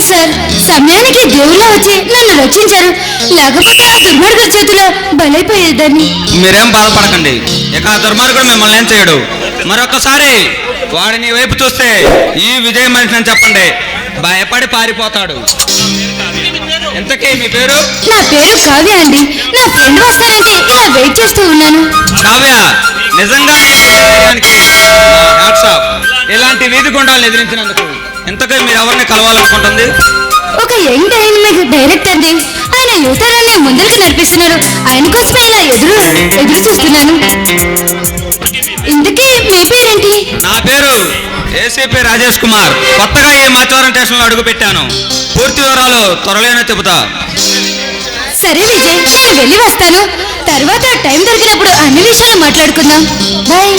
Sir, సమయానికి దేవుళ్ళ వచ్చి నన్ను రక్షించారు. లేకపోతే ఆ దుర్మార్గుల చేతిలో బలైపోయేదాన్ని. మీరేం బాధపడకండి, ఇక ఆ దుర్మార్గుడు మిమ్మల్ని ఏం చేయడు. మరొకసారి వాడిని వైపు చూస్తే ఈ విజయ మనిషి అని చెప్పండి, భయపడి పారిపోతాడు. ఎంతకీ మీ పేరు? నా పేరు కావ్య అండి. నా ఫ్రెండ్ వస్తారంటే ఇలా వెయిట్ చేస్తూ ఉన్నాను. కావ్య, నిజంగా ఇలాంటి వీధి గుండాలను ఎదిరించినందుకు. ఇంతకీ మీరు ఎవరిని కలవాలనుకుంటుంది? ఒక యంగ్ డైనమిక్ డైరెక్టర్ అండి. ఆయన యువతరాన్ని ముందరికి నడిపిస్తున్నారు. ఆయన కోసమే ఇలా ఎదురు చూస్తున్నాను. ఇంతకీ మీ పేరేంటి? నా పేరు ఏసీపీ రాజేష్ కుమార్. కొత్తగా ఈ మాచవరం స్టేషన్లో అడుగు పెట్టాను. పూర్తి వివరాలు త్వరలోనే చెబుతా. సరే విజయ్, నేను వెళ్ళి వస్తాను. తర్వాత టైం దొరికినప్పుడు అన్ని విషయాలు మాట్లాడుకుందాం. బాయ్.